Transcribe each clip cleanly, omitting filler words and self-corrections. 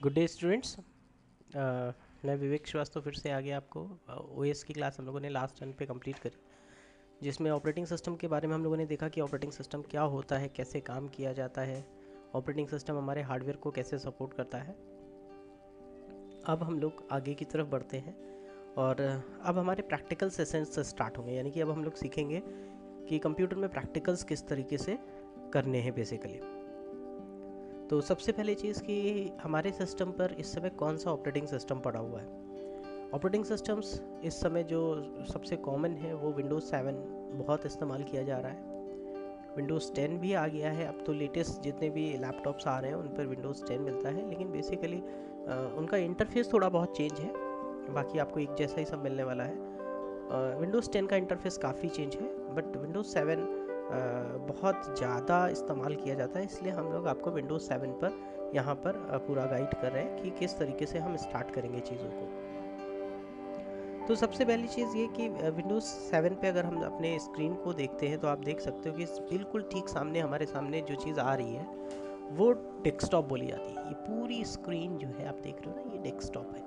Good day students. मैं विवेक श्रीवास्तव फिर से आ गया आपको। ओएस की क्लास हम लोगों ने लास्ट टर्न पे कंप्लीट करी, जिसमें ऑपरेटिंग सिस्टम के बारे में हम लोगों ने देखा कि ऑपरेटिंग सिस्टम क्या होता है, कैसे काम किया जाता है, ऑपरेटिंग सिस्टम हमारे हार्डवेयर को कैसे सपोर्ट करता है। अब हम लोग आगे की तरफ बढ़ते हैं और अब हमारे प्रैक्टिकल सेशंस से स्टार्ट होंगे, यानी कि अब हम लोग सीखेंगे कि कंप्यूटर में प्रैक्टिकल्स किस तरीके से करने हैं बेसिकली। तो सबसे पहले चीज़ कि हमारे सिस्टम पर इस समय कौन सा ऑपरेटिंग सिस्टम पड़ा हुआ है। ऑपरेटिंग सिस्टम्स इस समय जो सबसे कॉमन है वो विंडोज़ 7 बहुत इस्तेमाल किया जा रहा है। विंडोज़ 10 भी आ गया है, अब तो लेटेस्ट जितने भी लैपटॉप्स आ रहे हैं उन पर विंडोज़ 10 मिलता है, लेकिन बेसिकली उनका इंटरफेस थोड़ा बहुत चेंज है, बाकी आपको एक जैसा ही सब मिलने वाला है। विंडोज़ 10 का इंटरफेस काफ़ी चेंज है, बट विंडोज़ 7 बहुत ज़्यादा इस्तेमाल किया जाता है, इसलिए हम लोग आपको विंडोज़ 7 पर यहाँ पर पूरा गाइड कर रहे हैं कि किस तरीके से हम स्टार्ट करेंगे चीज़ों को। तो सबसे पहली चीज़ ये कि विंडोज़ 7 पे अगर हम अपने स्क्रीन को देखते हैं तो आप देख सकते हो कि बिल्कुल ठीक सामने हमारे सामने जो चीज़ आ रही है वो डेस्कटॉप बोली जाती है। ये पूरी स्क्रीन जो है आप देख रहे हो ना, ये डेस्कटॉप है।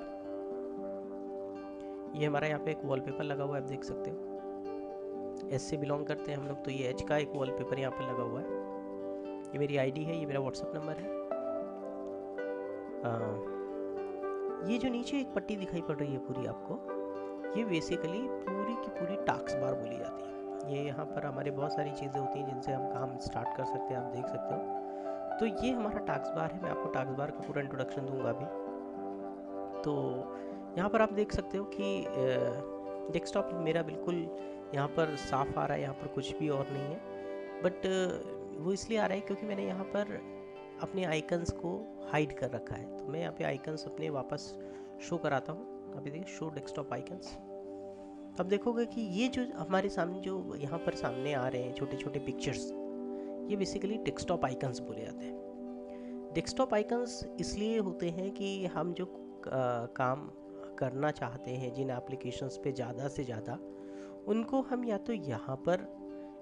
ये हमारा यहाँ पे एक वॉलपेपर लगा हुआ है, आप देख सकते हो। एस से बिलोंग करते हैं हम लोग, तो ये एच का एक वॉलपेपर यहाँ पर लगा हुआ है। ये मेरी आईडी है, ये मेरा व्हाट्सएप नंबर है। ये जो नीचे एक पट्टी दिखाई पड़ रही है पूरी आपको, ये बेसिकली पूरी की पूरी टास्क बार बोली जाती है। ये यहाँ पर हमारे बहुत सारी चीज़ें होती हैं जिनसे हम काम स्टार्ट कर सकते हैं, आप देख सकते हो। तो ये हमारा टास्क बार है, मैं आपको टास्क बार का पूरा इंट्रोडक्शन दूंगा अभी। तो यहाँ पर आप देख सकते हो कि डेस्कटॉप मेरा बिल्कुल यहाँ पर साफ आ रहा है, यहाँ पर कुछ भी और नहीं है, बट वो इसलिए आ रहा है क्योंकि मैंने यहाँ पर अपने आइकन्स को हाइड कर रखा है। तो मैं यहाँ पे आइकन्स अपने वापस शो कराता हूँ। अभी देखिए, शो डेस्कटॉप आइकन्स। अब देखोगे कि ये जो हमारे सामने जो यहाँ पर सामने आ रहे हैं छोटे छोटे पिक्चर्स, ये बेसिकली डेस्कटॉप आइकन्स बोले जाते हैं। डेस्कटॉप आइकन्स इसलिए होते हैं कि हम जो काम करना चाहते हैं, जिन एप्लीकेशंस पे ज़्यादा से ज़्यादा, उनको हम या तो यहाँ पर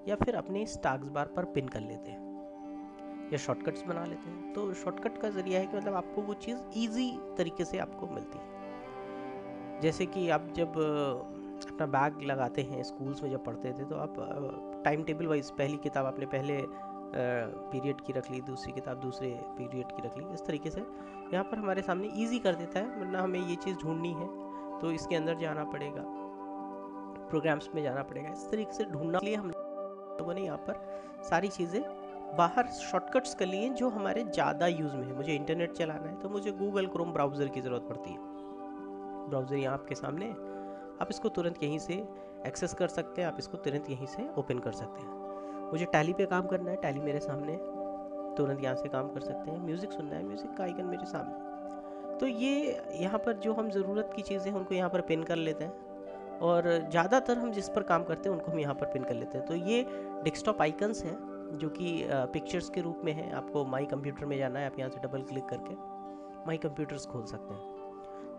या फिर अपने इस टास्क बार पर पिन कर लेते हैं या शॉर्टकट्स बना लेते हैं। तो शॉर्टकट का ज़रिया है कि मतलब आपको वो चीज़ ईजी तरीके से आपको मिलती है। जैसे कि आप जब अपना बैग लगाते हैं, स्कूल्स में जब पढ़ते थे तो आप टाइम टेबल वाइज पहली किताब आपने पहले पीरियड की रख ली, दूसरी किताब दूसरे पीरियड की रख ली। इस तरीके से यहाँ पर हमारे सामने ईजी कर देता है, वरना हमें ये चीज़ ढूंढनी है तो इसके अंदर जाना पड़ेगा, प्रोग्राम्स में जाना पड़ेगा। इस तरीके से ढूंढने के लिए हम लोगों ने यहाँ पर सारी चीज़ें बाहर शॉर्टकट्स कर लिए जो हमारे ज़्यादा यूज़ में है। मुझे इंटरनेट चलाना है तो मुझे गूगल क्रोम ब्राउज़र की ज़रूरत पड़ती है। ब्राउज़र यहाँ आपके सामने है, आप इसको तुरंत यहीं से एक्सेस कर सकते हैं, आप इसको तुरंत यहीं से ओपन कर सकते हैं। मुझे टैली पे काम करना है, टैली मेरे सामने, तुरंत यहाँ से काम कर सकते हैं। म्यूज़िक सुनना है, म्यूज़िक का आइकन मेरे सामने। तो ये यहाँ पर जो हम ज़रूरत की चीज़ें हैं उनको यहाँ पर पिन कर लेते हैं, और ज़्यादातर हम जिस पर काम करते हैं उनको हम यहाँ पर पिन कर लेते हैं। तो ये डेस्कटॉप आइकन्स हैं जो कि पिक्चर्स के रूप में है। आपको माई कंप्यूटर में जाना है, आप यहाँ से डबल क्लिक करके माई कंप्यूटर्स खोल सकते हैं।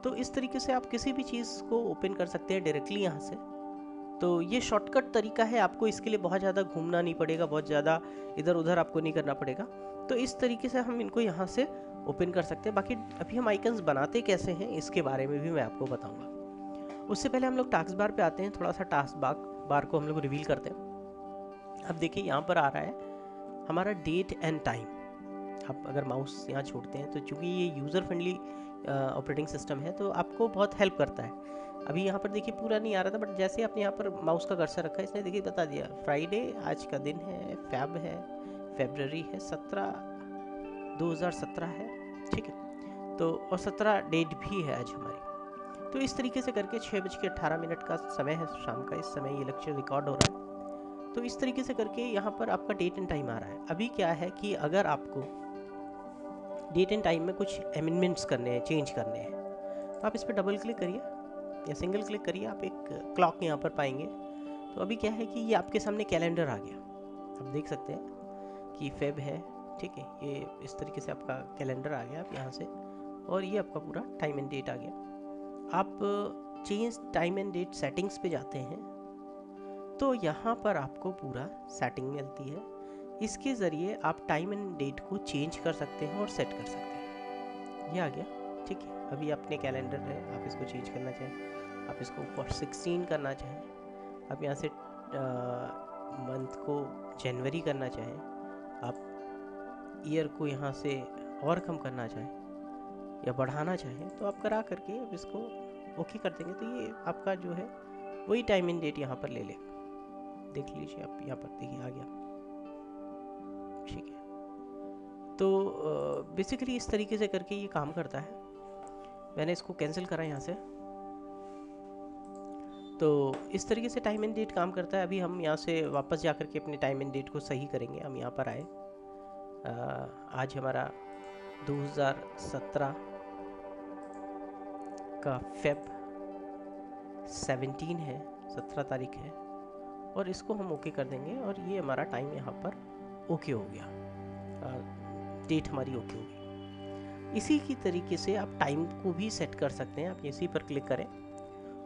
तो इस तरीके से आप किसी भी चीज़ को ओपन कर सकते हैं डायरेक्टली यहाँ से। तो ये शॉर्टकट तरीका है, आपको इसके लिए बहुत ज़्यादा घूमना नहीं पड़ेगा, बहुत ज़्यादा इधर उधर आपको नहीं करना पड़ेगा। तो इस तरीके से हम इनको यहाँ से ओपन कर सकते हैं। बाकी अभी हम आइकन्स बनाते कैसे हैं इसके बारे में भी मैं आपको बताऊँगा। उससे पहले हम लोग टास्क बार पे आते हैं, थोड़ा सा टास्क बार को हम लोग रिवील करते हैं। अब देखिए यहाँ पर आ रहा है हमारा डेट एंड टाइम। आप अगर माउस यहाँ छोड़ते हैं तो चूँकि ये यूज़र फ्रेंडली ऑपरेटिंग सिस्टम है तो आपको बहुत हेल्प करता है। अभी यहाँ पर देखिए पूरा नहीं आ रहा था, बट जैसे आपने यहाँ पर माउस का कर्सर रखा है, इसने देखिए बता दिया फ्राइडे आज का दिन है, फैब है, फेबररी है, 17/2017 है, ठीक है। तो और 17 डेट भी है आज हमारी। तो इस तरीके से करके 6:18 का समय है शाम का, इस समय ये लेक्चर रिकॉर्ड हो रहा है। तो इस तरीके से करके यहाँ पर आपका डेट एंड टाइम आ रहा है। अभी क्या है कि अगर आपको डेट एंड टाइम में कुछ अमेंडमेंट्स करने हैं, चेंज करने हैं, तो आप इस पर डबल क्लिक करिए या सिंगल क्लिक करिए, आप एक क्लॉक यहाँ पर पाएंगे। तो अभी क्या है कि ये आपके सामने कैलेंडर आ गया, आप देख सकते हैं कि फेब है, ठीक है। ये इस तरीके से आपका कैलेंडर आ गया आप यहाँ से, और ये आपका पूरा टाइम एंड डेट आ गया। आप change time and date settings पे जाते हैं तो यहाँ पर आपको पूरा सेटिंग मिलती है। इसके ज़रिए आप टाइम एंड डेट को चेंज कर सकते हैं और सेट कर सकते हैं। ये आ गया। ठीक है। अभी अपने कैलेंडर है, आप इसको चेंज करना चाहें, आप इसको for 16 करना चाहें, आप यहाँ से मंथ को जनवरी करना चाहें, आप ईयर को यहाँ से और कम करना चाहें या बढ़ाना चाहें, तो आप करा करके अब इसको ओके कर देंगे। तो ये आपका जो है वही टाइम एंड डेट यहाँ पर ले लेगा। देख लीजिए आप यहाँ पर, देखिए आ गया, ठीक है। तो बेसिकली इस तरीके से करके ये काम करता है। मैंने इसको कैंसिल करा यहाँ से। तो इस तरीके से टाइम एंड डेट काम करता है। अभी हम यहाँ से वापस जा कर के अपने टाइम एंड डेट को सही करेंगे। हम यहाँ पर आए, आज हमारा 2017 का फेब 17 है, 17 तारीख है, और इसको हम ओके कर देंगे और ये हमारा टाइम यहाँ पर ओके हो गया, डेट हमारी ओके हो गई। इसी की तरीके से आप टाइम को भी सेट कर सकते हैं। आप इसी पर क्लिक करें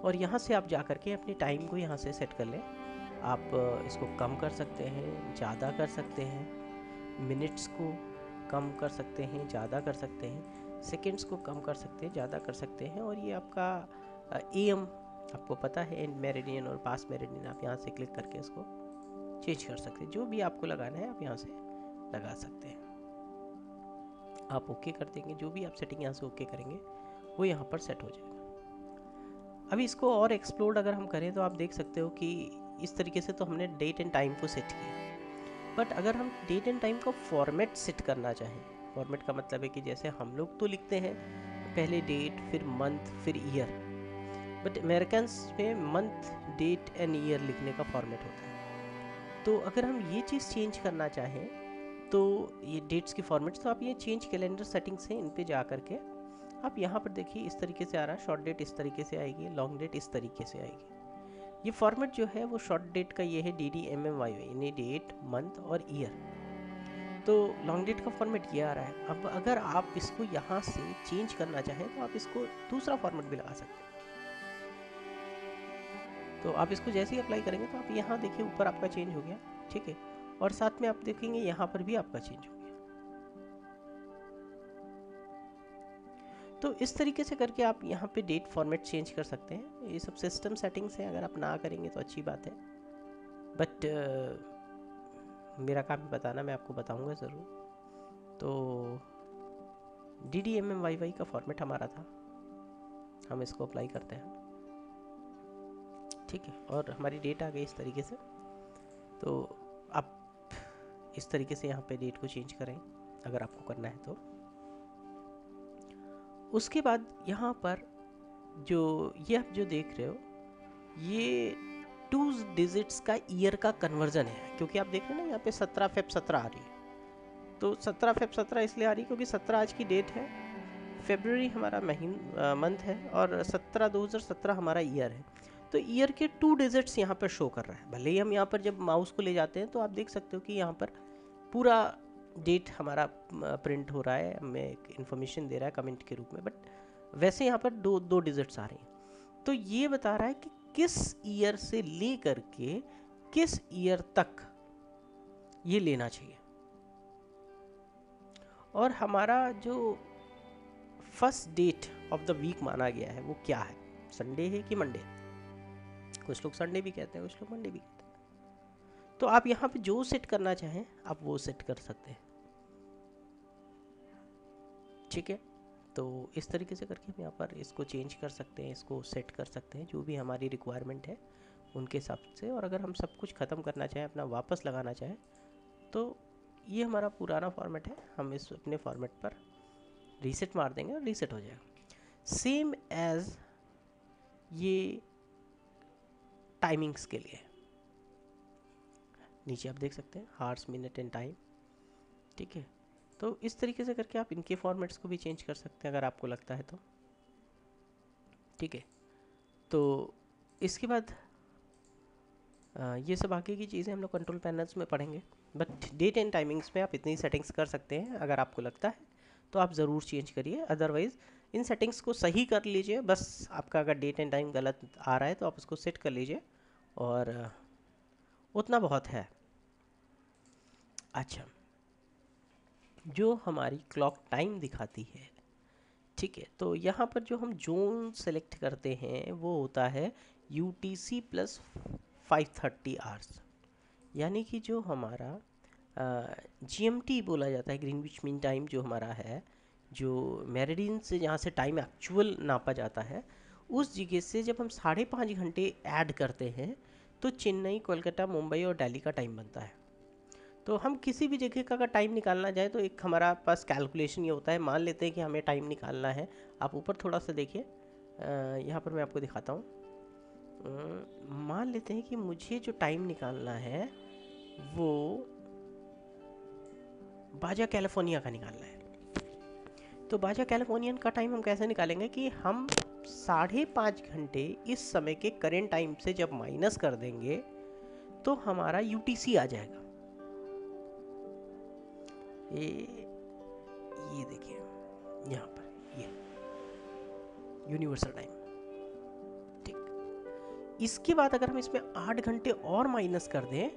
और यहाँ से आप जा कर के अपने टाइम को यहाँ से सेट कर लें। आप इसको कम कर सकते हैं, ज़्यादा कर सकते हैं, मिनट्स को कम कर सकते हैं, ज़्यादा कर सकते हैं, सेकंड्स को कम कर सकते हैं, ज़्यादा कर सकते हैं। और ये आपका AM आपको पता है, एंड मेरिडियन और पास मेरिडियन, आप यहाँ से क्लिक करके इसको चेंज कर सकते हैं। जो भी आपको लगाना है आप यहाँ से लगा सकते हैं। आप ओके कर देंगे, जो भी आप सेटिंग यहाँ से ओके करेंगे वो यहाँ पर सेट हो जाएगा। अभी इसको और एक्सप्लोर अगर हम करें तो आप देख सकते हो कि इस तरीके से तो हमने डेट एंड टाइम को सेट किया, बट अगर हम डेट एंड टाइम का फॉर्मेट सेट करना चाहें, फॉर्मेट का मतलब है कि जैसे हम लोग तो लिखते हैं पहले डेट, फिर मंथ, फिर ईयर, बट अमेरिकन्स में मंथ, डेट एंड ईयर लिखने का फॉर्मेट होता है। तो अगर हम ये चीज़ चेंज करना चाहें तो ये डेट्स की फॉर्मेट्स, तो आप ये चेंज कैलेंडर सेटिंग्स हैं, इन पे जा करके आप यहाँ पर देखिए इस तरीके से आ रहा है। शॉर्ट डेट इस तरीके से आएगी, लॉन्ग डेट इस तरीके से आएगी। ये फॉर्मेट जो है वो शॉर्ट डेट का ये है DDMMY, यानी डेट, मंथ और ईयर। तो लॉन्ग डेट का फॉर्मेट ये आ रहा है। अब अगर आप इसको यहाँ से चेंज करना चाहें तो आप इसको दूसरा फॉर्मेट भी लगा सकते हैं। तो आप इसको जैसे ही अप्लाई करेंगे तो आप यहाँ देखिए ऊपर आपका चेंज हो गया, ठीक है, और साथ में आप देखेंगे यहाँ पर भी आपका चेंज हो गया। तो इस तरीके से करके आप यहाँ पे डेट फॉर्मेट चेंज कर सकते हैं। ये सब सिस्टम सेटिंग्स हैं, अगर आप ना करेंगे तो अच्छी बात है, बट मेरा काम बताना, मैं आपको बताऊंगा ज़रूर। तो DDMMYY का फॉर्मेट हमारा था, हम इसको अप्लाई करते हैं, ठीक है, और हमारी डेट आ गई इस तरीके से। तो आप इस तरीके से यहाँ पे डेट को चेंज करें अगर आपको करना है तो। उसके बाद यहाँ पर जो ये आप जो देख रहे हो, ये 2 डिजिट्स का ईयर का कन्वर्जन है, क्योंकि आप देख रहे हैं ना यहाँ पे 17 फेब 17 आ रही है। तो 17 फेब 17 इसलिए आ रही है क्योंकि 17 आज की डेट है, फरवरी हमारा मंथ है, और 17 2017 हमारा ईयर है। तो ईयर के 2 डिजिट्स यहाँ पर शो कर रहा है। भले ही हम यहाँ पर जब माउस को ले जाते हैं तो आप देख सकते हो कि यहाँ पर पूरा डेट हमारा प्रिंट हो रहा है, हमें एक इन्फॉर्मेशन दे रहा है कमेंट के रूप में, बट वैसे यहाँ पर दो डिजिट्स आ रही हैं। तो ये बता रहा है कि किस ईयर से ले करके किस ईयर तक ये लेना चाहिए। और हमारा जो first date of the week माना गया है वो क्या है, संडे है कि मंडे? कुछ लोग संडे भी कहते हैं, कुछ लोग मंडे भी कहते हैं। तो आप यहाँ पे जो सेट करना चाहें आप वो सेट कर सकते हैं, ठीक है। तो इस तरीके से करके हम यहाँ पर इसको चेंज कर सकते हैं, इसको सेट कर सकते हैं जो भी हमारी रिक्वायरमेंट है उनके हिसाब से। और अगर हम सब कुछ ख़त्म करना चाहें, अपना वापस लगाना चाहें, तो ये हमारा पुराना फॉर्मेट है, हम इस अपने फॉर्मेट पर रीसेट मार देंगे और रीसेट हो जाएगा। सेम एज ये टाइमिंग्स के लिए नीचे आप देख सकते हैं हार्स, मिनट एंड टाइम, ठीक है। तो इस तरीके से करके आप इनके फॉर्मेट्स को भी चेंज कर सकते हैं अगर आपको लगता है तो, ठीक है। तो इसके बाद ये सब आगे की चीज़ें हम लोग कंट्रोल पैनल्स में पढ़ेंगे, बट डेट एंड टाइमिंग्स में आप इतनी सेटिंग्स कर सकते हैं। अगर आपको लगता है तो आप ज़रूर चेंज करिए, अदरवाइज़ इन सेटिंग्स को सही कर लीजिए। बस आपका अगर डेट एंड टाइम गलत आ रहा है तो आप उसको सेट कर लीजिए, और उतना बहुत है। अच्छा, जो हमारी क्लॉक टाइम दिखाती है, ठीक है, तो यहाँ पर जो हम जोन सेलेक्ट करते हैं वो होता है UTC प्लस 530 आवर्स, यानी कि जो हमारा GMT बोला जाता है, ग्रीनविच मीन टाइम जो हमारा है, जो मेरिडियन से जहाँ से टाइम एक्चुअल नापा जाता है, उस जगह से जब हम 5.5 घंटे ऐड करते हैं तो चेन्नई, कोलकाता, मुंबई और दिल्ली का टाइम बनता है। तो हम किसी भी जगह का अगर टाइम निकालना चाहे तो एक हमारा पास कैलकुलेशन ये होता है। मान लेते हैं कि हमें टाइम निकालना है, आप ऊपर थोड़ा सा देखिए, यहाँ पर मैं आपको दिखाता हूँ। मान लेते हैं कि मुझे जो टाइम निकालना है वो बाजा कैलिफोर्निया का निकालना है। तो बाजा कैलिफोर्नियन का टाइम हम कैसे निकालेंगे कि हम 5.5 घंटे इस समय के करेंट टाइम से जब माइनस कर देंगे तो हमारा UTC आ जाएगा। ये देखिए यहाँ पर ये यूनिवर्सल टाइम। ठीक, इसके बाद अगर हम इसमें 8 घंटे और माइनस कर दें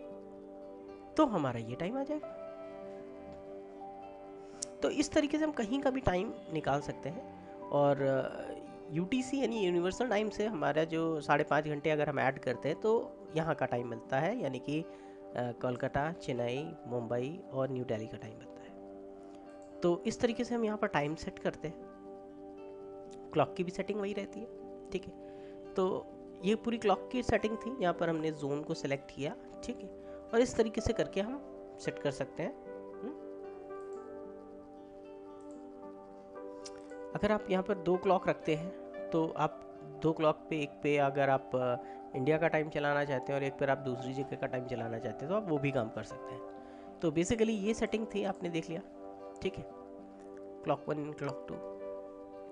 तो हमारा ये टाइम आ जाएगा। तो इस तरीके से हम कहीं का भी टाइम निकाल सकते हैं। और UTC यानी यूनिवर्सल टाइम से हमारा जो 5.5 घंटे अगर हम ऐड करते हैं तो यहाँ का टाइम मिलता है, यानी कि कोलकाता, चेन्नई, मुंबई और न्यू दिल्ली का टाइम मिलता है। तो इस तरीके से हम यहाँ पर टाइम सेट करते हैं। क्लॉक की भी सेटिंग वही रहती है। ठीक है, तो ये पूरी क्लॉक की सेटिंग थी। यहाँ पर हमने जोन को सिलेक्ट किया, ठीक है, और इस तरीके से करके हम सेट कर सकते हैं। अगर आप यहाँ पर 2 क्लॉक रखते हैं तो आप 2 क्लॉक पे, एक पे अगर आप इंडिया का टाइम चलाना चाहते हैं और एक पर आप दूसरी जगह का टाइम चलाना चाहते हैं तो आप वो भी काम कर सकते हैं। तो बेसिकली ये सेटिंग थी, आपने देख लिया। ठीक है, क्लॉक 1, क्लॉक 2,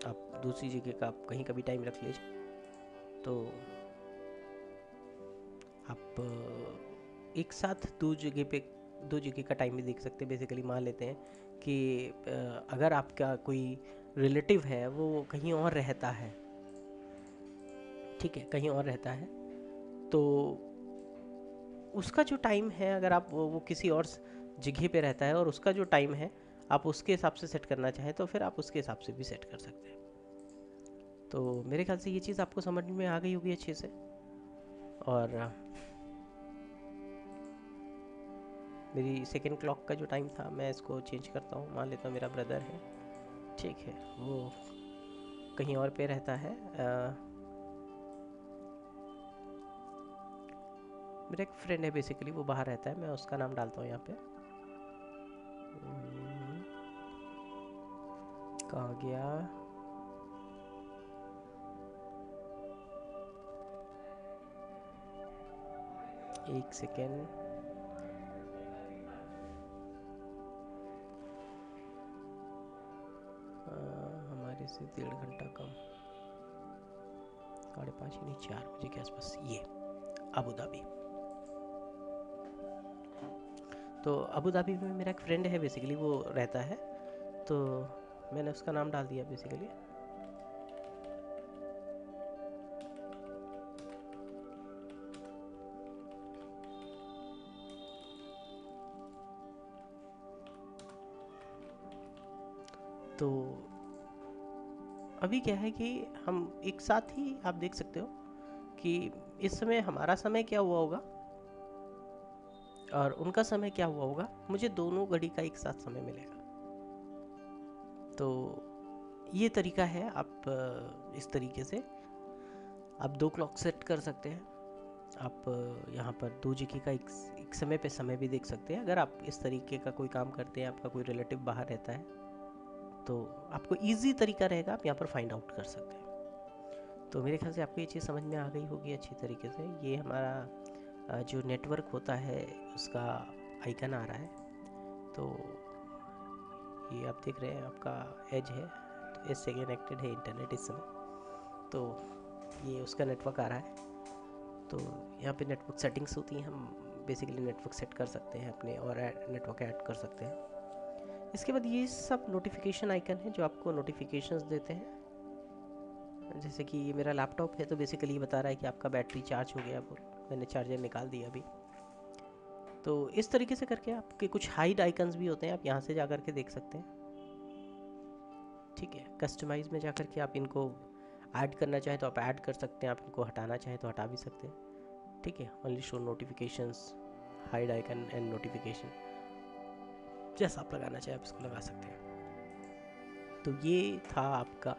आप दूसरी जगह का आप कहीं का भी टाइम रख लीजिए। तो आप एक साथ दो जगह का टाइम भी देख सकते हैं। बेसिकली मान लेते हैं कि अगर आपका कोई रिलेटिव है वो कहीं और रहता है, ठीक है, कहीं और रहता है, तो उसका जो टाइम है, अगर आप वो किसी और जगह पे रहता है और उसका जो टाइम है आप उसके हिसाब से सेट करना चाहें तो फिर आप उसके हिसाब से भी सेट कर सकते हैं। तो मेरे ख्याल से ये चीज़ आपको समझ में आ गई होगी अच्छे से। और मेरी सेकेंड क्लॉक का जो टाइम था मैं इसको चेंज करता हूँ। मान लेता हूँ मेरा ब्रदर है, ठीक है, वो कहीं और पे रहता है। मेरा एक फ्रेंड है, बेसिकली वो बाहर रहता है, मैं उसका नाम डालता हूँ यहाँ पे। कहाँ गया? एक सेकेंड, हमारे से 1.5 घंटा कम, 5:30 नहीं 4 बजे के आसपास, ये अबू धाबी। तो अबू धाबी में मेरा एक फ्रेंड है, बेसिकली वो रहता है, तो मैंने उसका नाम डाल दिया बेसिकली। तो अभी क्या है कि हम एक साथ ही, आप देख सकते हो कि इस समय हमारा समय क्या हुआ होगा और उनका समय क्या हुआ होगा, मुझे दोनों घड़ी का एक साथ समय मिलेगा। तो ये तरीका है, आप इस तरीके से आप 2 क्लॉक सेट कर सकते हैं। आप यहाँ पर 2 जगह का एक समय पे समय भी देख सकते हैं। अगर आप इस तरीके का कोई काम करते हैं, आपका कोई रिलेटिव बाहर रहता है, तो आपको इजी तरीका रहेगा, आप यहाँ पर फाइंड आउट कर सकते हैं। तो मेरे ख्याल से आपको ये चीज़ समझ में आ गई होगी अच्छी तरीके से। ये हमारा जो नेटवर्क होता है उसका आइकन आ रहा है, तो ये आप देख रहे हैं, आपका एज है, तो इससे कनेक्टेड है इंटरनेट इस समय, तो ये उसका नेटवर्क आ रहा है। तो यहाँ पे नेटवर्क सेटिंग्स होती हैं, हम बेसिकली नेटवर्क सेट कर सकते हैं अपने और नेटवर्क ऐड कर सकते हैं। इसके बाद ये सब नोटिफिकेशन आइकन है जो आपको नोटिफिकेशंस देते हैं। जैसे कि ये मेरा लैपटॉप है, तो बेसिकली ये बता रहा है कि आपका बैटरी चार्ज हो गया, मैंने चार्जर निकाल दिया अभी। तो इस तरीके से करके आपके कुछ हाइड आइकन्स भी होते हैं, आप यहाँ से जा कर के देख सकते हैं। ठीक है, कस्टमाइज में जाकर के आप इनको ऐड करना चाहें तो आप ऐड कर सकते हैं, आप इनको हटाना चाहें तो हटा भी सकते हैं। ठीक है, only show notifications, hide icon and notification, जैसा आप लगाना चाहें आप इसको लगा सकते हैं। तो ये था आपका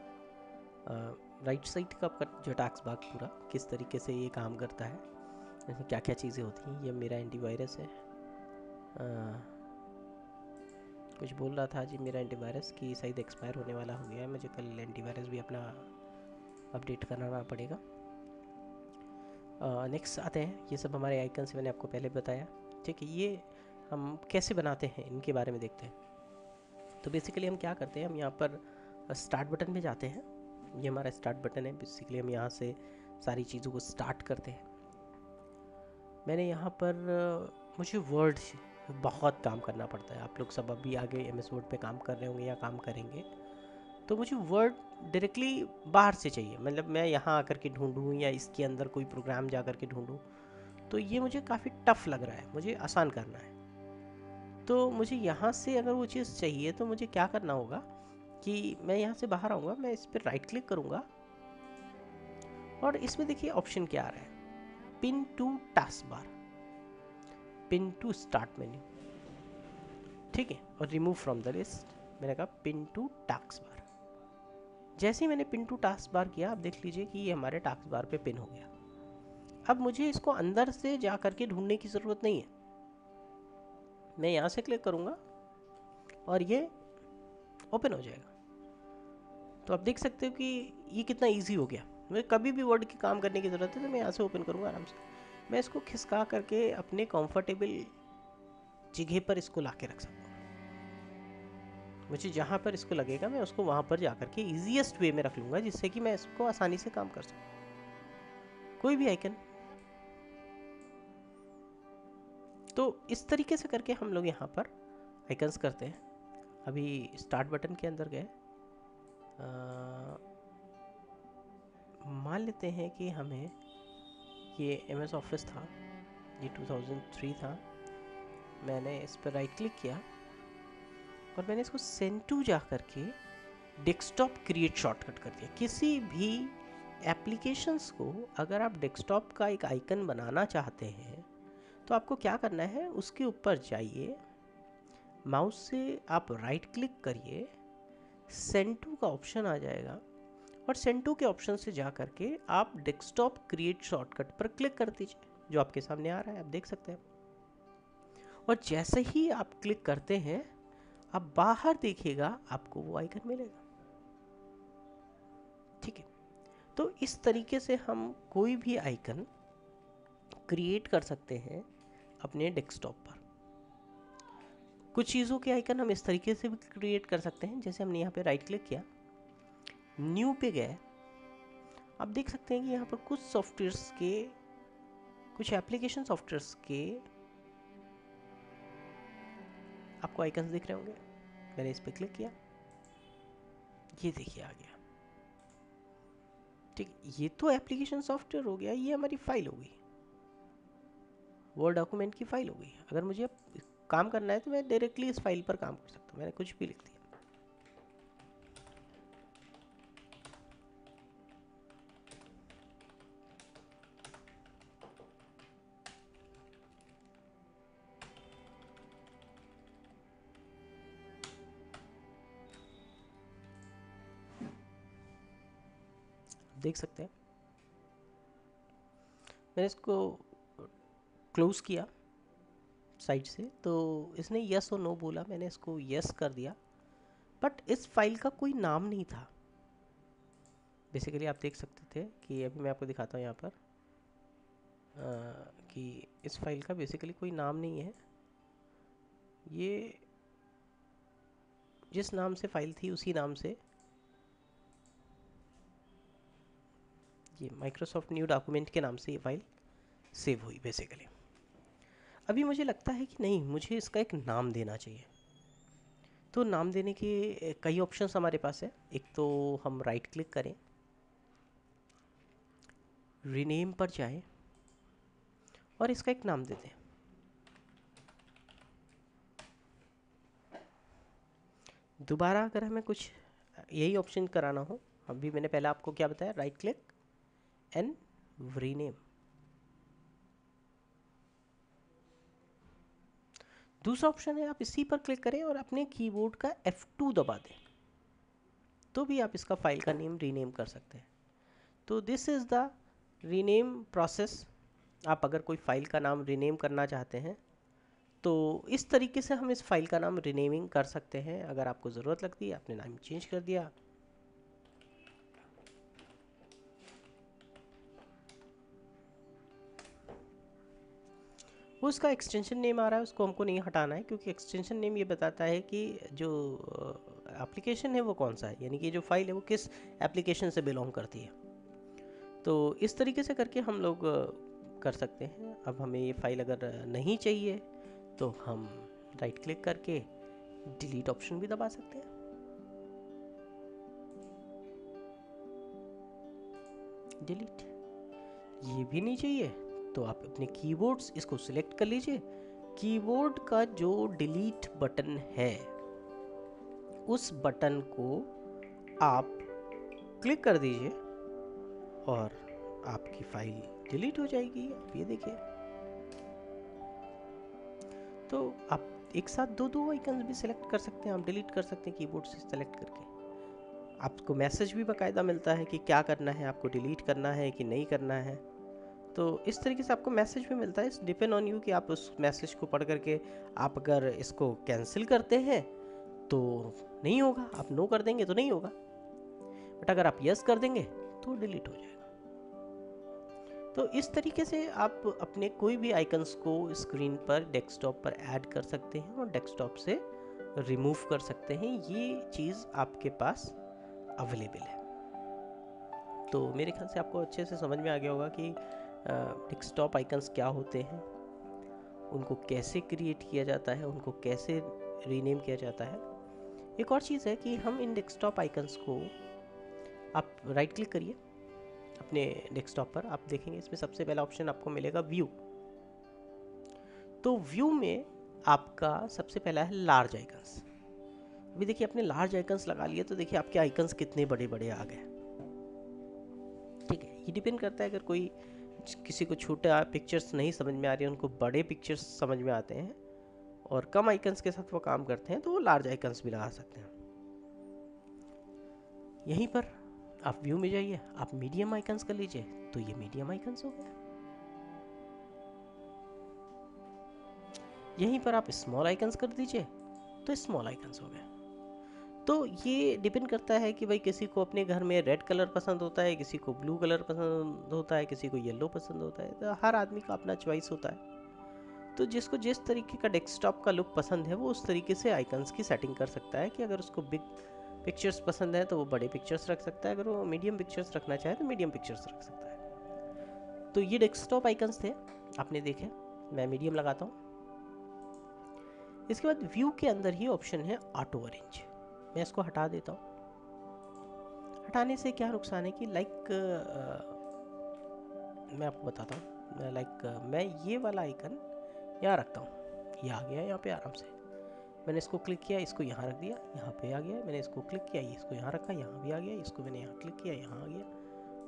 राइट साइड का आपका जो टास्क बार पूरा किस तरीके से ये काम करता है, इसमें क्या क्या चीज़ें होती हैं। ये मेरा एंटीवायरस है, कुछ बोल रहा था जी मेरा एंटीवायरस की शायद एक्सपायर होने वाला हो गया है, मुझे कल एंटीवायरस भी अपना अपडेट कराना पड़ेगा। नेक्स्ट आते हैं, ये सब हमारे आइकन्स मैंने आपको पहले बताया। ठीक है, ये हम कैसे बनाते हैं इनके बारे में देखते हैं। तो बेसिकली हम क्या करते हैं, हम यहाँ पर स्टार्ट बटन पे जाते हैं, ये हमारा स्टार्ट बटन है। बेसिकली हम यहाँ से सारी चीज़ों को स्टार्ट करते हैं। मैंने यहाँ पर मुझे वर्ड बहुत काम करना पड़ता है, आप लोग सब अभी आगे MS वर्ड पे काम कर रहे होंगे या काम करेंगे, तो मुझे वर्ड डायरेक्टली बाहर से चाहिए, मतलब मैं यहाँ आकर के ढूंढूँ या इसके अंदर कोई प्रोग्राम जा कर के ढूंढूँ, तो ये मुझे काफ़ी टफ लग रहा है, मुझे आसान करना है। तो मुझे यहाँ से अगर वो चीज़ चाहिए तो मुझे क्या करना होगा कि मैं यहाँ से बाहर आऊँगा, मैं इस पर राइट क्लिक करूँगा और इसमें देखिए ऑप्शन क्या आ रहा है, pin to task bar, pin to start menu. ठीक है, और रिमूव फ्रॉम द लिस्ट, मैंने कहा पिन टू टास्क बार। जैसे ही मैंने पिन टू टास्क बार किया, आप देख लीजिए कि ये हमारे टास्क बार पे पिन हो गया। अब मुझे इसको अंदर से जा करके ढूंढने की ज़रूरत नहीं है, मैं यहाँ से क्लिक करूँगा और ये ओपन हो जाएगा। तो आप देख सकते हो कि ये कितना इजी हो गया। मुझे कभी भी वर्ड की काम करने की ज़रूरत है तो मैं यहाँ से ओपन करूँगा आराम से। मैं इसको खिसका करके अपने कंफर्टेबल जगह पर इसको ला के रख सकता हूँ। मुझे जहाँ पर इसको लगेगा मैं उसको वहाँ पर जा करके ईजीएस्ट वे में रख लूँगा, जिससे कि मैं इसको आसानी से काम कर सकूँ, कोई भी आइकन। तो इस तरीके से करके हम लोग यहाँ पर आइकन्स करते हैं। अभी स्टार्ट बटन के अंदर गए, मान लेते हैं कि हमें ये MS ऑफिस था, ये 2003 था, मैंने इस पर राइट क्लिक किया और मैंने इसको सेंड टू जा करके डेस्कटॉप क्रिएट शॉर्टकट कर दिया। किसी भी एप्लीकेशंस को अगर आप डेस्कटॉप का एक आइकन बनाना चाहते हैं तो आपको क्या करना है, उसके ऊपर जाइए, माउस से आप राइट क्लिक करिए, सेंड टू का ऑप्शन आ जाएगा और सेंड टू के ऑप्शन से जा करके आप डेस्कटॉप क्रिएट शॉर्टकट पर क्लिक कर दीजिए, जो आपके सामने आ रहा है, आप देख सकते हैं। और जैसे ही आप क्लिक करते हैं, आप बाहर देखिएगा आपको वो आइकन मिलेगा। ठीक है, तो इस तरीके से हम कोई भी आइकन क्रिएट कर सकते हैं अपने डेस्कटॉप पर। कुछ चीज़ों के आइकन हम इस तरीके से भी क्रिएट कर सकते हैं, जैसे हमने यहाँ पे राइट क्लिक किया, न्यू पे गए, आप देख सकते हैं कि यहाँ पर कुछ सॉफ्टवेयर्स के, कुछ एप्लीकेशन सॉफ्टवेयर्स के आपको आइकन्स दिख रहे होंगे। मैंने इस पर क्लिक किया, ये देखिए आ गया। ठीक, ये तो एप्लीकेशन सॉफ्टवेयर हो गया, ये हमारी फाइल हो गई, वर्ड डॉक्यूमेंट की फाइल हो गई। अगर मुझे काम करना है तो मैं डायरेक्टली इस फाइल पर काम कर सकता हूँ, मैंने कुछ भी लिख दिया। देख सकते हैं मैंने इसको क्लोज किया साइड से, तो इसने यस और नो बोला, मैंने इसको यस कर दिया, बट इस फाइल का कोई नाम नहीं था। बेसिकली आप देख सकते थे कि अभी मैं आपको दिखाता हूँ यहाँ पर कि इस फाइल का बेसिकली कोई नाम नहीं है। ये जिस नाम से फाइल थी उसी नाम से ये माइक्रोसॉफ्ट न्यू डॉक्यूमेंट के नाम से ये फाइल सेव हुई बेसिकली। अभी मुझे लगता है कि नहीं, मुझे इसका एक नाम देना चाहिए। तो नाम देने के कई ऑप्शंस हमारे पास है। एक तो हम राइट क्लिक करें, रीनेम पर जाएं और इसका एक नाम दे दें। दोबारा अगर हमें कुछ यही ऑप्शन कराना हो, अभी मैंने पहले आपको क्या बताया, राइट क्लिक एंड रीनेम। दूसरा ऑप्शन है आप इसी पर क्लिक करें और अपने कीबोर्ड का F2 दबा दें, तो भी आप इसका फाइल का नेम रीनेम कर सकते हैं। तो this is the rename process. आप अगर कोई फाइल का नाम रीनेम करना चाहते हैं तो इस तरीके से हम इस फाइल का नाम रीनेमिंग कर सकते हैं। अगर आपको ज़रूरत लगती है, आपने नाम चेंज कर दिया, वो उसका एक्सटेंशन नेम आ रहा है, उसको हमको नहीं हटाना है, क्योंकि एक्सटेंशन नेम ये बताता है कि जो एप्लीकेशन है वो कौन सा है, यानी कि जो फाइल है वो किस एप्लीकेशन से बिलोंग करती है। तो इस तरीके से करके हम लोग कर सकते हैं। अब हमें ये फाइल अगर नहीं चाहिए तो हम राइट क्लिक करके डिलीट ऑप्शन भी दबा सकते हैं। डिलीट, ये भी नहीं चाहिए तो आप अपने कीबोर्ड्स इसको सिलेक्ट कर लीजिए। कीबोर्ड का जो डिलीट बटन है उस बटन को आप क्लिक कर दीजिए और आपकी फाइल डिलीट हो जाएगी। आप ये देखिए, तो आप एक साथ दो आइकन्स भी सिलेक्ट कर सकते हैं, आप डिलीट कर सकते हैं कीबोर्ड से सेलेक्ट करके। आपको मैसेज भी बाकायदा मिलता है कि क्या करना है, आपको डिलीट करना है कि नहीं करना है। तो इस तरीके से आपको मैसेज भी मिलता है। इट्स डिपेंड ऑन यू कि आप उस मैसेज को पढ़ करके आप अगर इसको कैंसिल करते हैं तो नहीं होगा, आप नो कर देंगे तो नहीं होगा, बट अगर आप यस कर देंगे तो डिलीट हो जाएगा। तो इस तरीके से आप अपने कोई भी आइकन्स को स्क्रीन पर, डेस्कटॉप पर ऐड कर सकते हैं और डेस्कटॉप से रिमूव कर सकते हैं। ये चीज़ आपके पास अवेलेबल है। तो मेरे ख्याल से आपको अच्छे से समझ में आ गया होगा कि डेस्कटॉप आइकन्स क्या होते हैं, उनको कैसे क्रिएट किया जाता है, उनको कैसे रीनेम किया जाता है। एक और चीज़ है कि हम इन डेस्कटॉप आइकन्स को, आप राइट क्लिक करिए अपने डेस्कटॉप पर, आप देखेंगे इसमें सबसे पहला ऑप्शन आपको मिलेगा व्यू। तो व्यू में आपका सबसे पहला है लार्ज आइकन्स। अभी देखिए आपने लार्ज आइकन्स लगा लिए तो देखिए आपके आइकन्स कितने बड़े बड़े आ गए। ठीक है, ये डिपेंड करता है, अगर कोई किसी को छोटा पिक्चर्स नहीं समझ में आ रही है, उनको बड़े पिक्चर्स समझ में आते हैं और कम आइकन्स के साथ वो काम करते हैं, तो वो लार्ज आइकन्स भी लगा सकते हैं। यहीं पर आप व्यू में जाइए, आप मीडियम आइकन्स कर लीजिए, तो ये मीडियम आइकन्स हो गए। यहीं पर आप स्मॉल आइकन्स कर दीजिए तो स्मॉल आइकन्स हो गए। तो ये डिपेंड करता है कि भाई किसी को अपने घर में रेड कलर पसंद होता है, किसी को ब्लू कलर पसंद होता है, किसी को येलो पसंद होता है, तो हर आदमी का अपना चॉइस होता है। तो जिसको जिस तरीके का डेस्कटॉप का लुक पसंद है वो उस तरीके से आइकन्स की सेटिंग कर सकता है। कि अगर उसको बिग पिक्चर्स पसंद है तो वो बड़े पिक्चर्स रख सकता है, अगर वो मीडियम पिक्चर्स रखना चाहे तो मीडियम पिक्चर्स रख सकता है। तो ये डेस्कटॉप आइकन्स थे, आपने देखे। मैं मीडियम लगाता हूँ। इसके बाद व्यू के अंदर ही ऑप्शन है ऑटो अरेंज। मैं इसको हटा देता हूँ। हटाने से क्या नुकसान है कि मैं आपको बताता हूँ। मैं ये वाला आइकन यहाँ रखता हूँ, ये आ गया यहाँ पे आराम से। मैंने इसको क्लिक किया, इसको यहाँ रख दिया, यहाँ पे आ गया। मैंने इसको क्लिक किया, इसको यहाँ रखा, यहाँ भी आ गया। इसको मैंने यहाँ क्लिक किया, यहाँ आ गया।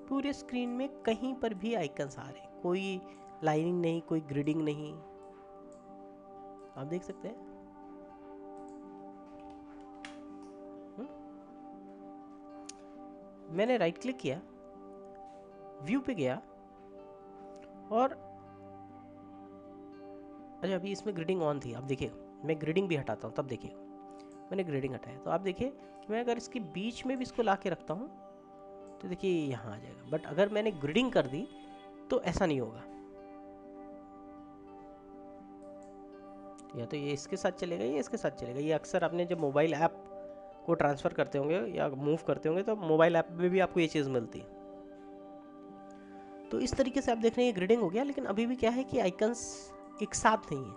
पूरे स्क्रीन में कहीं पर भी आइकन्स आ रहे हैं, कोई लाइनिंग नहीं, कोई ग्रिडिंग नहीं, आप देख सकते हैं। मैंने राइट क्लिक किया, व्यू पे गया और अच्छा अभी इसमें ग्रिडिंग ऑन थी। आप देखिए मैं ग्रिडिंग भी हटाता हूँ, तब देखिए मैंने ग्रिडिंग हटाया तो आप देखिए कि मैं अगर इसके बीच में भी इसको ला के रखता हूँ तो देखिए यहाँ आ जाएगा। बट अगर मैंने ग्रिडिंग कर दी तो ऐसा नहीं होगा, या तो ये इसके साथ चलेगा या इसके साथ चलेगा। ये अक्सर आपने जब मोबाइल ऐप को ट्रांसफ़र करते होंगे या मूव करते होंगे तो मोबाइल ऐप में भी आपको ये चीज़ मिलती है। तो इस तरीके से आप देख रहे हैं ग्रिडिंग हो गया, लेकिन अभी भी क्या है कि आइकन्स एक साथ नहीं है।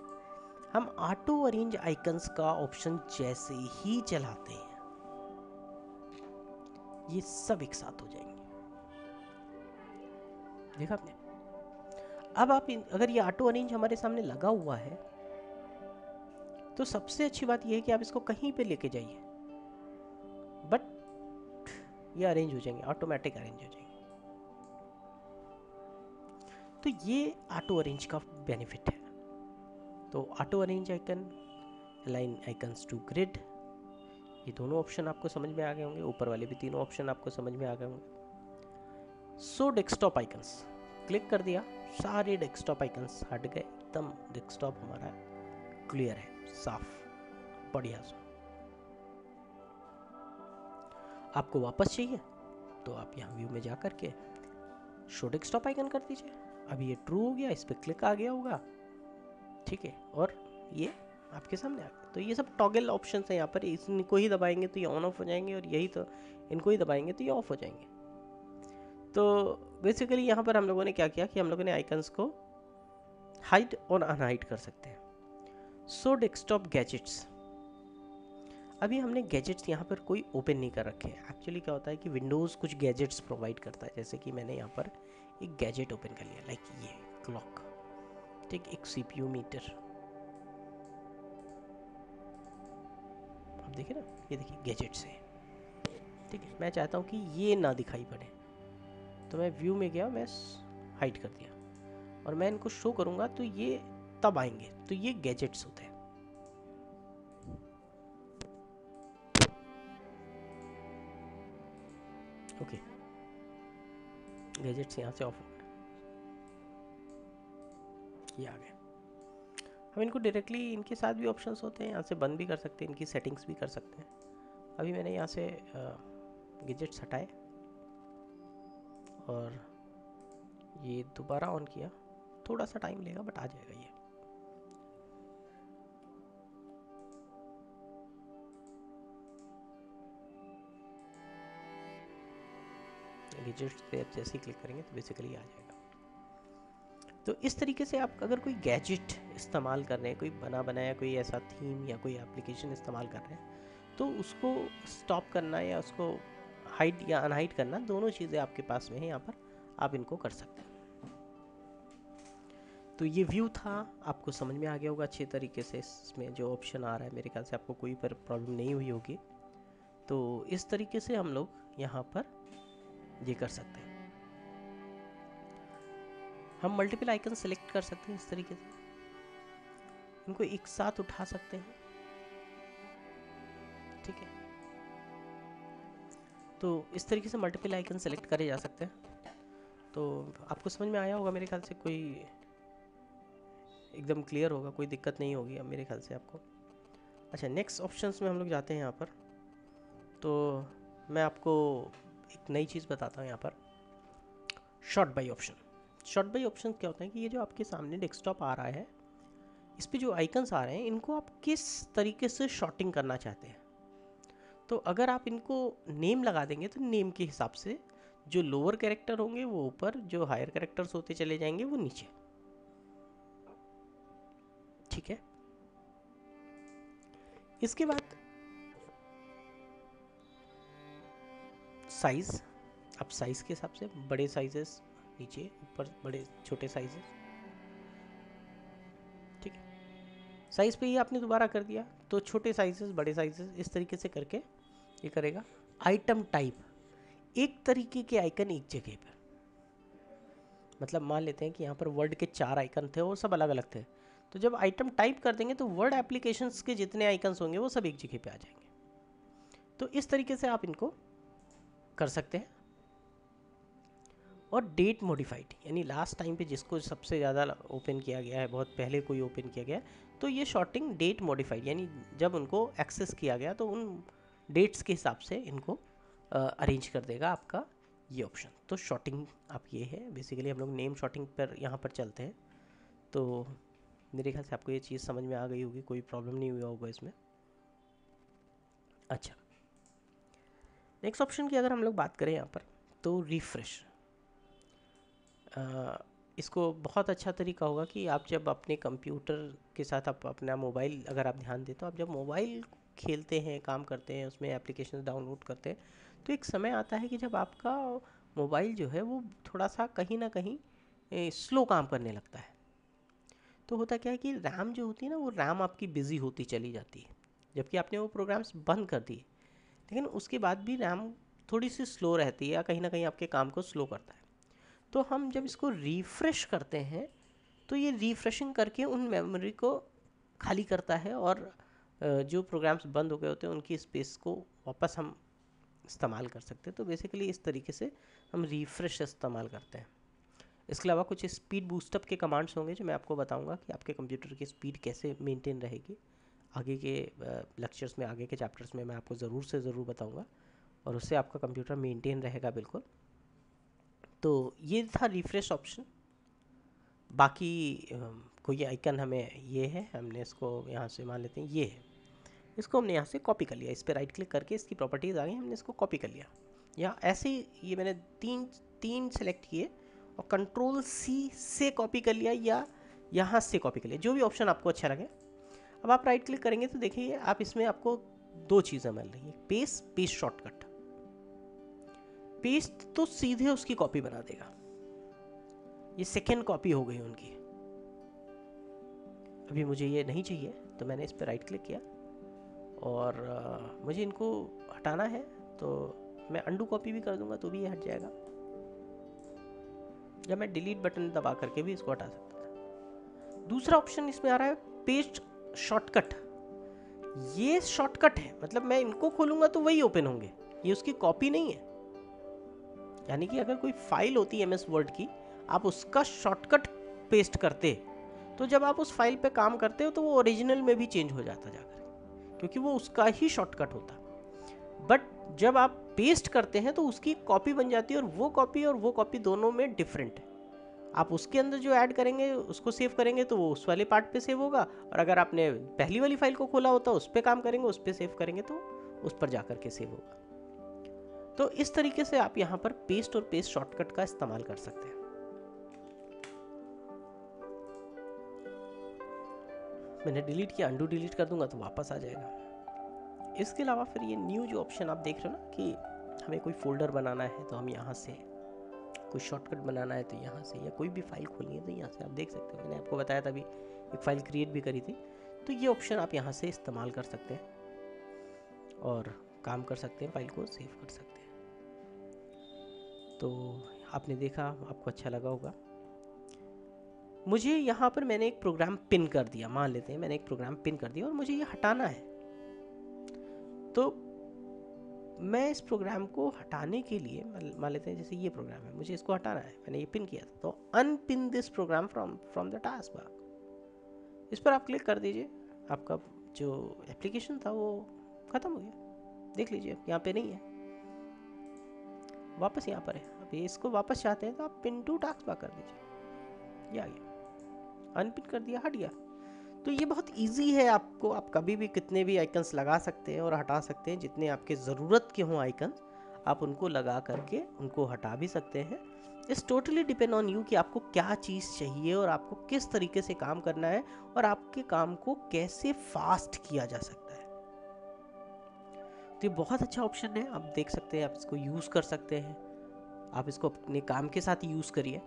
हम ऑटो अरेंज आइकन्स का ऑप्शन जैसे ही चलाते हैं ये सब एक साथ हो जाएंगे। देखा आपने। अब आप अगर ये ऑटो अरेंज हमारे सामने लगा हुआ है तो सबसे अच्छी बात यह है कि आप इसको कहीं पे लेके जाइए, बट ये अरेंज हो जाएंगे, ऑटोमेटिक अरेंज हो जाएंगे। तो ये ऑटो अरेंज का बेनिफिट है। तो auto arrange icon, align icons to grid, ये दोनों ऑप्शन आपको समझ में आ गए होंगे। ऊपर वाले भी तीनों ऑप्शन आपको समझ में आ गए होंगे। सो डेस्कटॉप आइकन्स, क्लिक कर दिया, सारे डेस्कटॉप आइकन्स हट गए, एकदम डेस्कटॉप हमारा क्लियर है, साफ, बढ़िया सा। आपको वापस चाहिए तो आप यहाँ व्यू में जा करके शो डेस्कटॉप आइकन कर दीजिए। अभी ये ट्रू हो गया, इस पर क्लिक आ गया होगा, ठीक है, और ये आपके सामने आ गया। तो ये सब टॉगल ऑप्शन है यहाँ पर, इनको ही दबाएंगे तो ये ऑन ऑफ हो जाएंगे, और यही तो इनको ही दबाएंगे तो ये ऑफ हो जाएंगे। तो बेसिकली यहाँ पर हम लोगों ने क्या किया कि हम लोगों ने आइकन्स को हाइड और अनहाइड कर सकते हैं। सो डेस्कटॉप गैजेट्स, अभी हमने गैजेट्स यहाँ पर कोई ओपन नहीं कर रखे हैं। एक्चुअली क्या होता है कि विंडोज़ कुछ गैजेट्स प्रोवाइड करता है, जैसे कि मैंने यहाँ पर एक गैजेट ओपन कर लिया, लाइक ये क्लॉक, ठीक, एक सीपीयू मीटर, आप देखिए ना, ये देखिए गैजेट्स है, ठीक है। मैं चाहता हूँ कि ये ना दिखाई पड़े, तो मैं व्यू में गया, मैं हाइड कर दिया, और मैं इनको शो करूँगा तो ये तब आएंगे। तो ये गैजेट्स होते हैं। ओके, गैजेट्स यहाँ से ऑफ हो गए, ये आ गए। हम इनको डायरेक्टली, इनके साथ भी ऑप्शंस होते हैं, यहाँ से बंद भी कर सकते हैं, इनकी सेटिंग्स भी कर सकते हैं। अभी मैंने यहाँ से गैजेट्स हटाए और ये दोबारा ऑन किया, थोड़ा सा टाइम लेगा बट आ जाएगा। ये गैजेट्स पे जैसे ही क्लिक करेंगे तो बेसिकली आ जाएगा। तो इस तरीके से आप अगर कोई गैजेट इस्तेमाल कर रहे हैं, कोई बना बनाया कोई ऐसा थीम या कोई एप्लीकेशन इस्तेमाल कर रहे हैं, तो उसको स्टॉप करना या उसको हाइड या अनहाइड करना, दोनों चीज़ें आपके पास में है, यहाँ पर आप इनको कर सकते हैं। तो ये व्यू था, आपको समझ में आ गया होगा अच्छे तरीके से। इसमें जो ऑप्शन आ रहा है, मेरे ख्याल से आपको कोई पर प्रॉब्लम नहीं हुई होगी। तो इस तरीके से हम लोग यहाँ पर ये कर सकते हैं। हम मल्टीपल आइकन सेलेक्ट कर सकते हैं इस तरीके से, इनको एक साथ उठा सकते हैं, ठीक है। तो इस तरीके से मल्टीपल आइकन सेलेक्ट करे जा सकते हैं। तो आपको समझ में आया होगा मेरे ख्याल से, कोई एकदम क्लियर होगा, कोई दिक्कत नहीं होगी अब मेरे ख्याल से आपको। अच्छा, नेक्स्ट ऑप्शंस में हम लोग जाते हैं यहाँ पर। तो मैं आपको एक नई चीज़ बताता हूँ यहाँ पर, short by option. Short by option क्या होता है कि ये जो आपके सामने डेस्कटॉप आ रहा है, इस पे जो आइकन्स आ रहे हैं, इनको आप किस तरीके से शॉर्टिंग करना चाहते हैं। तो अगर आप इनको नेम लगा देंगे तो नेम के हिसाब से जो लोअर कैरेक्टर होंगे वो ऊपर, जो हायर कैरेक्टर्स होते चले जाएंगे वो नीचे, ठीक है। इसके बाद साइज, अब साइज के हिसाब से बड़े साइजेस नीचे, ऊपर बड़े छोटे साइजेस, ठीक है। साइज पे ही आपने दोबारा कर दिया तो छोटे साइजेस बड़े साइजेस, इस तरीके से करके ये करेगा। आइटम टाइप, एक तरीके के आइकन एक जगह पर, मतलब मान लेते हैं कि यहाँ पर वर्ड के 4 आइकन थे और सब अलग अलग थे, तो जब आइटम टाइप कर देंगे तो वर्ड एप्लीकेशंस के जितने आइकन्स होंगे वो सब एक जगह पे आ जाएंगे। तो इस तरीके से आप इनको कर सकते हैं। और डेट मॉडिफाइड, यानी लास्ट टाइम पे जिसको सबसे ज़्यादा ओपन किया गया है, बहुत पहले कोई ओपन किया गया है, तो ये शॉर्टिंग डेट मॉडिफाइड, यानी जब उनको एक्सेस किया गया तो उन डेट्स के हिसाब से इनको अरेंज कर देगा आपका ये ऑप्शन। तो शॉर्टिंग आप ये है, बेसिकली हम लोग नेम शॉर्टिंग पर यहाँ पर चलते हैं। तो मेरे ख्याल से आपको ये चीज़ समझ में आ गई होगी, कोई प्रॉब्लम नहीं हुआ होगा इसमें। अच्छा, नेक्स्ट ऑप्शन की अगर हम लोग बात करें यहाँ पर, तो रिफ्रेश। इसको बहुत अच्छा तरीका होगा कि आप जब अपने कंप्यूटर के साथ आप अपना मोबाइल, अगर आप ध्यान दें तो आप जब मोबाइल खेलते हैं, काम करते हैं, उसमें एप्लीकेशन डाउनलोड करते हैं, तो एक समय आता है कि जब आपका मोबाइल जो है वो थोड़ा सा कहीं ना कहीं स्लो काम करने लगता है। तो होता क्या है कि रैम जो होती है ना, वो रैम आपकी बिज़ी होती चली जाती है, जबकि आपने वो प्रोग्राम्स बंद कर दिए, लेकिन उसके बाद भी रैम थोड़ी सी स्लो रहती है या कहीं ना कहीं आपके काम को स्लो करता है। तो हम जब इसको रिफ़्रेश करते हैं तो ये रिफ़्रेशिंग करके उन मेमोरी को खाली करता है और जो प्रोग्राम्स बंद हो गए होते हैं उनकी स्पेस को वापस हम इस्तेमाल कर सकते हैं। तो बेसिकली इस तरीके से हम रिफ़्रेश इस्तेमाल करते हैं। इसके अलावा कुछ स्पीड बूस्टअप के कमांड्स होंगे जो मैं आपको बताऊंगा कि आपके कंप्यूटर की स्पीड कैसे मेंटेन रहेगी। आगे के लेक्चर्स में, आगे के चैप्टर्स में मैं आपको ज़रूर से ज़रूर बताऊंगा और उससे आपका कंप्यूटर मेंटेन रहेगा बिल्कुल। तो ये था रिफ्रेश ऑप्शन। बाकी कोई आइकन हमें ये है, हमने इसको यहाँ से मान लेते हैं ये है, इसको हमने यहाँ से कॉपी कर लिया। इस पर राइट क्लिक करके इसकी प्रॉपर्टीज़ आ गई, हमने इसको कॉपी कर लिया। या ऐसे ही ये मैंने तीन सेलेक्ट किए और कंट्रोल सी से कॉपी कर लिया या यहाँ से कॉपी कर लिया, जो भी ऑप्शन आपको अच्छा लगे। अब आप राइट क्लिक करेंगे तो देखिए आप इसमें आपको दो चीज़ें मिल रही हैं, पेस्ट शॉर्टकट। पेस्ट तो सीधे उसकी कॉपी बना देगा, ये सेकेंड कॉपी हो गई उनकी। अभी मुझे ये नहीं चाहिए तो मैंने इस पर राइट क्लिक किया और मुझे इनको हटाना है तो मैं अंडू कॉपी भी कर दूंगा तो भी ये हट जाएगा, या मैं डिलीट बटन दबा करके भी इसको हटा सकता था। दूसरा ऑप्शन इसमें आ रहा है पेस्ट शॉर्टकट। ये शॉर्टकट है, मतलब मैं इनको खोलूंगा तो वही ओपन होंगे, ये उसकी कॉपी नहीं है। यानी कि अगर कोई फाइल होती है MS वर्ड की, आप उसका शॉर्टकट पेस्ट करते तो जब आप उस फाइल पे काम करते हो तो वो ओरिजिनल में भी चेंज हो जाता जाकर, क्योंकि वो उसका ही शॉर्टकट होता। बट जब आप पेस्ट करते हैं तो उसकी कॉपी बन जाती है और वो कॉपी दोनों में डिफरेंट है। आप उसके अंदर जो ऐड करेंगे उसको सेव करेंगे तो वो उस वाले पार्ट पे सेव होगा, और अगर आपने पहली वाली फाइल को खोला होता उस पर काम करेंगे, उस पर सेव करेंगे तो उस पर जाकर के सेव होगा। तो इस तरीके से आप यहाँ पर पेस्ट और पेस्ट शॉर्टकट का इस्तेमाल कर सकते हैं। मैंने डिलीट किया, अंडू डिलीट कर दूंगा तो वापस आ जाएगा। इसके अलावा फिर ये न्यू जो ऑप्शन आप देख रहे हो ना कि हमें कोई फोल्डर बनाना है तो हम यहाँ से, कोई शॉर्टकट बनाना है तो यहाँ से, या कोई भी फाइल खोलनी है तो यहाँ से आप देख सकते हो। मैंने आपको बताया था अभी एक फ़ाइल क्रिएट भी करी थी, तो ये ऑप्शन आप यहाँ से इस्तेमाल कर सकते हैं और काम कर सकते हैं, फाइल को सेव कर सकते हैं। तो आपने देखा, आपको अच्छा लगा होगा। मुझे यहाँ पर मैंने एक प्रोग्राम पिन कर दिया, मान लेते हैं मैंने एक प्रोग्राम पिन कर दिया और मुझे ये हटाना है। तो मैं इस प्रोग्राम को हटाने के लिए मान लेते हैं जैसे ये प्रोग्राम है, मुझे इसको हटाना है, मैंने ये पिन किया था, तो unpin this program from the task bar. इस पर आप क्लिक कर दीजिए, आपका जो एप्लीकेशन था वो ख़त्म हो गया। देख लीजिए यहाँ पे नहीं है, वापस यहाँ पर है। अब ये इसको वापस चाहते हैं तो आप पिन टू टास्क बार कर दीजिए, ये आ गया, अनपिन कर दिया, हट गया। तो ये बहुत इजी है, आपको आप कभी भी कितने भी आइकन्स लगा सकते हैं और हटा सकते हैं, जितने आपके ज़रूरत के हों आइकन्स आप उनको लगा करके उनको हटा भी सकते हैं। It's totally depend on you कि आपको क्या चीज़ चाहिए और आपको किस तरीके से काम करना है और आपके काम को कैसे फास्ट किया जा सकता है। तो ये बहुत अच्छा ऑप्शन है, आप देख सकते हैं, आप इसको यूज़ कर सकते हैं, आप इसको अपने काम के साथ यूज़ करिए।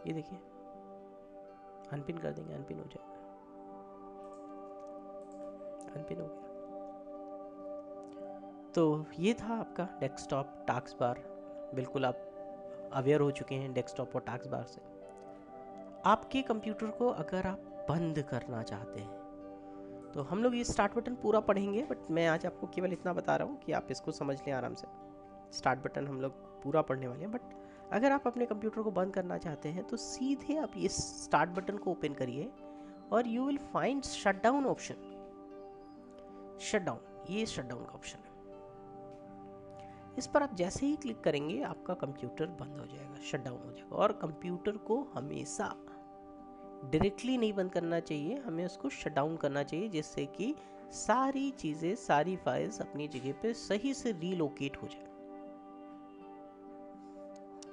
ये देखिए अनपिन कर देंगे, अनपिन हो जाएगा, अनपिन हो गया। तो ये था आपका डेस्कटॉप टास्क बार। बिल्कुल आप अवेयर हो चुके हैं डेस्कटॉप और टास्क बार से। आपके कंप्यूटर को अगर आप बंद करना चाहते हैं तो हम लोग ये स्टार्ट बटन पूरा पढ़ेंगे, बट मैं आज आपको केवल इतना बता रहा हूँ कि आप इसको समझ लें आराम से। स्टार्ट बटन हम लोग पूरा पढ़ने वाले हैं, बट अगर आप अपने कंप्यूटर को बंद करना चाहते हैं तो सीधे आप ये स्टार्ट बटन को ओपन करिए और you will find shut down option. Shut down, ये शट डाउन का ऑप्शन है। इस पर आप जैसे ही क्लिक करेंगे आपका कंप्यूटर बंद हो जाएगा, शट डाउन हो जाएगा। और कंप्यूटर को हमेशा डायरेक्टली नहीं बंद करना चाहिए, हमें उसको शट डाउन करना चाहिए, जिससे कि सारी चीज़ें, सारी फाइल्स अपनी जगह पे सही से रीलोकेट हो जाए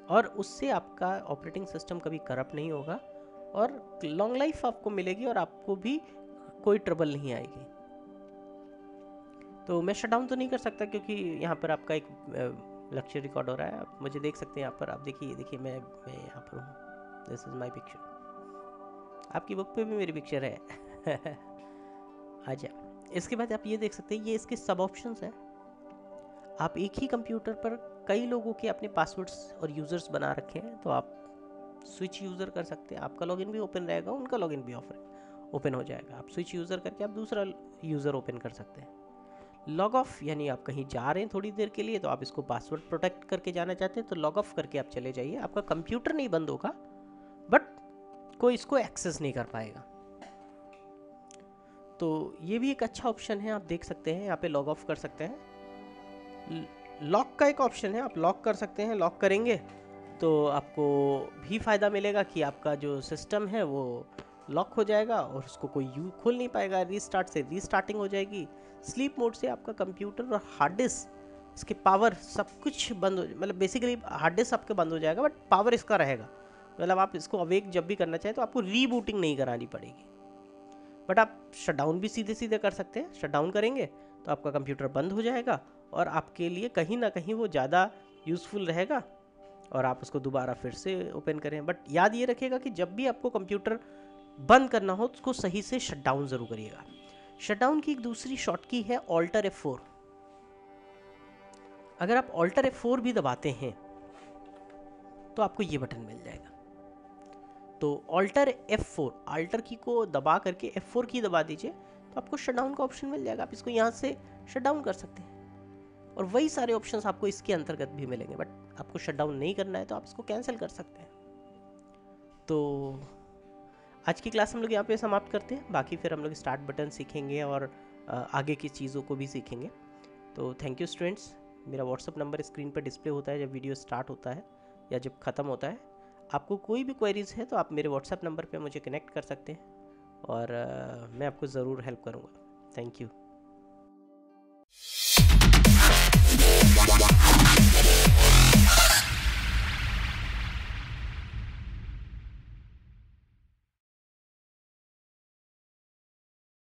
और उससे आपका ऑपरेटिंग सिस्टम कभी करप्ट नहीं होगा और लॉन्ग लाइफ आपको मिलेगी और आपको भी कोई ट्रबल नहीं आएगी। तो मैं शट डाउन तो नहीं कर सकता क्योंकि यहाँ पर आपका एक लेक्चर रिकॉर्ड हो रहा है, आप मुझे देख सकते हैं यहाँ पर। आप देखिए मैं यहाँ पर हूँ, दिस इज माय पिक्चर। आपकी बुक पे भी मेरी पिक्चर है। अच्छा, इसके बाद आप ये देख सकते हैं, ये इसके सब ऑप्शंस हैं। आप एक ही कंप्यूटर पर कई लोगों के अपने पासवर्ड्स और यूज़र्स बना रखे हैं, तो आप स्विच यूज़र कर सकते हैं। आपका लॉगिन भी ओपन रहेगा, उनका लॉगिन भी ओपन हो जाएगा। आप स्विच यूज़र करके आप दूसरा यूज़र ओपन कर सकते हैं। लॉग ऑफ, यानी आप कहीं जा रहे हैं थोड़ी देर के लिए, तो आप इसको पासवर्ड प्रोटेक्ट करके जाना चाहते हैं, तो लॉग ऑफ करके आप चले जाइए। आपका कंप्यूटर नहीं बंद होगा, बट कोई इसको एक्सेस नहीं कर पाएगा। तो ये भी एक अच्छा ऑप्शन है, आप देख सकते हैं। यहाँ पे लॉग ऑफ कर सकते हैं। लॉक का एक ऑप्शन है, आप लॉक कर सकते हैं। लॉक करेंगे तो आपको भी फ़ायदा मिलेगा कि आपका जो सिस्टम है वो लॉक हो जाएगा और उसको कोई खोल नहीं पाएगा। रीस्टार्ट से रीस्टार्टिंग हो जाएगी। स्लीप मोड से आपका कंप्यूटर और हार्ड डिस्क, इसके पावर सब कुछ बंद हो, मतलब बेसिकली हार्ड डिस्क आपके बंद हो जाएगा, बट पावर इसका रहेगा। मतलब आप इसको अवेक जब भी करना चाहें तो आपको रीबूटिंग नहीं करानी पड़ेगी। बट आप शटडाउन भी सीधे सीधे कर सकते हैं। शटडाउन करेंगे तो आपका कंप्यूटर बंद हो जाएगा और आपके लिए कहीं ना कहीं वो ज़्यादा यूज़फुल रहेगा, और आप उसको दोबारा फिर से ओपन करें। बट याद ये रखिएगा कि जब भी आपको कंप्यूटर बंद करना हो तो उसको सही से शटडाउन ज़रूर करिएगा। शटडाउन की एक दूसरी शॉर्ट की है ऑल्टर F4। अगर आप ऑल्टर F4 भी दबाते हैं तो आपको ये बटन मिल जाएगा। तो ऑल्टर F4, ऑल्टर की को दबा करके F4 की दबा दीजिए तो आपको शटडाउन का ऑप्शन मिल जाएगा। आप इसको यहाँ से शटडाउन कर सकते हैं और वही सारे ऑप्शंस आपको इसके अंतर्गत भी मिलेंगे। बट आपको शटडाउन नहीं करना है तो आप इसको कैंसिल कर सकते हैं। तो आज की क्लास हम लोग यहाँ पे समाप्त करते हैं। बाकी फिर हम लोग स्टार्ट बटन सीखेंगे और आगे की चीज़ों को भी सीखेंगे। तो थैंक यू स्टूडेंट्स। मेरा व्हाट्सअप नंबर स्क्रीन पर डिस्प्ले होता है जब वीडियो स्टार्ट होता है या जब ख़त्म होता है। आपको कोई भी क्वेरीज़ है तो आप मेरे व्हाट्सएप नंबर पे मुझे कनेक्ट कर सकते हैं और मैं आपको ज़रूर हेल्प करूँगा। Thank you.